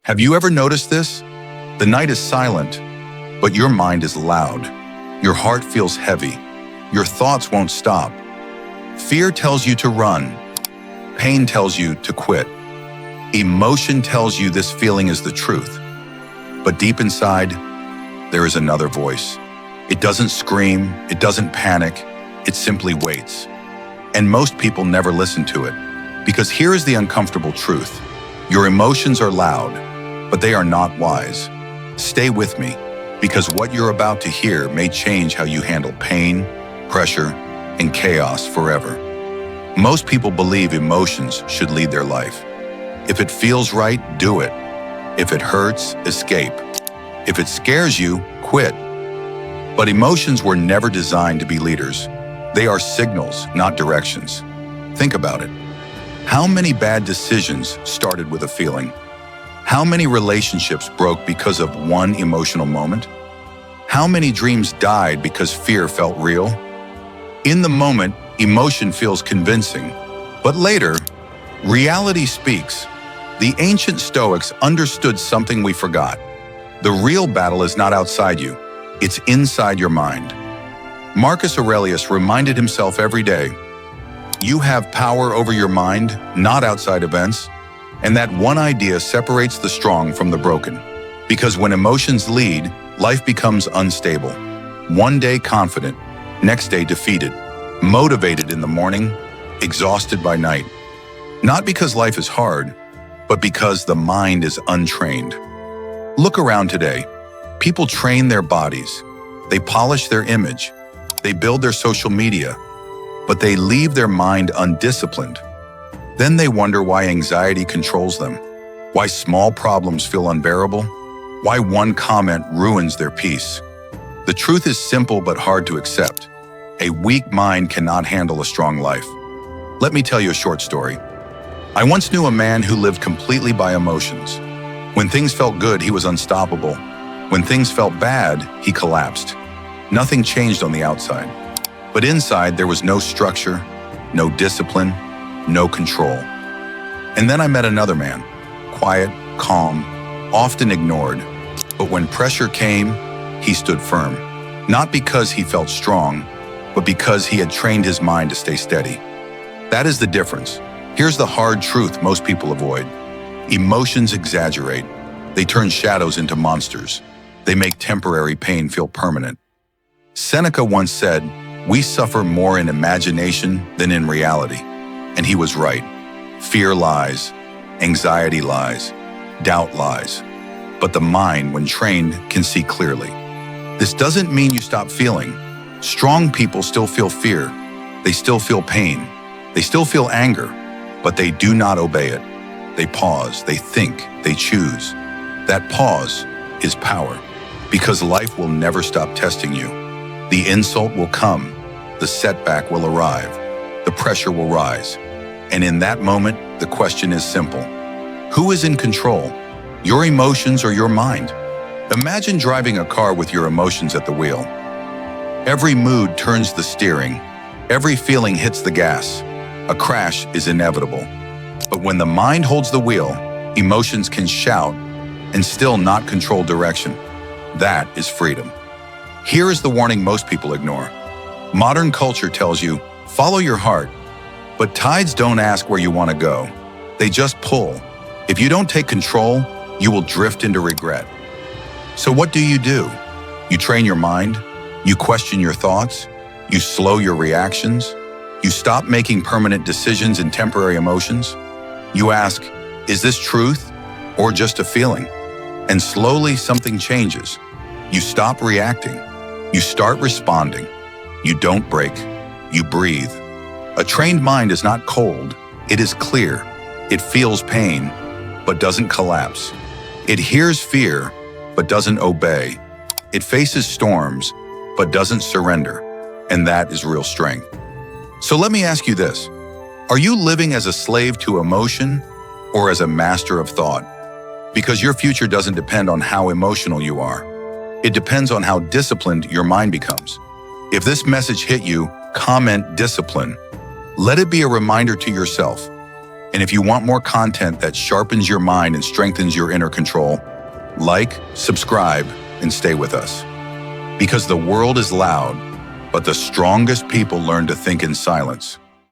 Have you ever noticed this? The night is silent, but your mind is loud. Your heart feels heavy. Your thoughts won't stop. Fear tells you to run. Pain tells you to quit. Emotion tells you this feeling is the truth. But deep inside, there is another voice. It doesn't scream, it doesn't panic, it simply waits. And most people never listen to it. Because here is the uncomfortable truth. Your emotions are loud, but they are not wise. Stay with me, because what you're about to hear may change how you handle pain, pressure, and chaos forever. Most people believe emotions should lead their life. If it feels right, do it. If it hurts, escape. If it scares you, quit. But emotions were never designed to be leaders. They are signals, not directions. Think about it. How many bad decisions started with a feeling? How many relationships broke because of one emotional moment? How many dreams died because fear felt real? In the moment, emotion feels convincing, but later, reality speaks. The ancient Stoics understood something we forgot. The real battle is not outside you, it's inside your mind. Marcus Aurelius reminded himself every day, you have power over your mind, not outside events, and that one idea separates the strong from the broken. Because when emotions lead, life becomes unstable. One day confident, next day defeated, motivated in the morning, exhausted by night. Not because life is hard, but because the mind is untrained. Look around today. People train their bodies. They polish their image. They build their social media, but they leave their mind undisciplined. Then they wonder why anxiety controls them, why small problems feel unbearable, why one comment ruins their peace. The truth is simple but hard to accept. A weak mind cannot handle a strong life. Let me tell you a short story. I once knew a man who lived completely by emotions. When things felt good, he was unstoppable. When things felt bad, he collapsed. Nothing changed on the outside. But inside, there was no structure, no discipline, no control. And then I met another man, quiet, calm, often ignored. But when pressure came, he stood firm. Not because he felt strong, but because he had trained his mind to stay steady. That is the difference. Here's the hard truth most people avoid. Emotions exaggerate. They turn shadows into monsters. They make temporary pain feel permanent. Seneca once said, "We suffer more in imagination than in reality." And he was right. Fear lies, anxiety lies, doubt lies. But the mind, when trained, can see clearly. This doesn't mean you stop feeling. Strong people still feel fear. They still feel pain. They still feel anger, but they do not obey it. They pause, they think, they choose. That pause is power, because life will never stop testing you. The insult will come, the setback will arrive, the pressure will rise. And in that moment, the question is simple. Who is in control? Your emotions or your mind? Imagine driving a car with your emotions at the wheel. Every mood turns the steering. Every feeling hits the gas. A crash is inevitable. But when the mind holds the wheel, emotions can shout and still not control direction. That is freedom. Here is the warning most people ignore. Modern culture tells you, follow your heart. But tides don't ask where you want to go. They just pull. If you don't take control, you will drift into regret. So what do? You train your mind. You question your thoughts. You slow your reactions. You stop making permanent decisions and temporary emotions. You ask, is this truth or just a feeling? And slowly something changes. You stop reacting. You start responding. You don't break. You breathe. A trained mind is not cold. It is clear. It feels pain, but doesn't collapse. It hears fear, but doesn't obey. It faces storms, but doesn't surrender. And that is real strength. So let me ask you this. Are you living as a slave to emotion or as a master of thought? Because your future doesn't depend on how emotional you are. It depends on how disciplined your mind becomes. If this message hit you, comment discipline. Let it be a reminder to yourself. And if you want more content that sharpens your mind and strengthens your inner control, like, subscribe, and stay with us. Because the world is loud, but the strongest people learn to think in silence.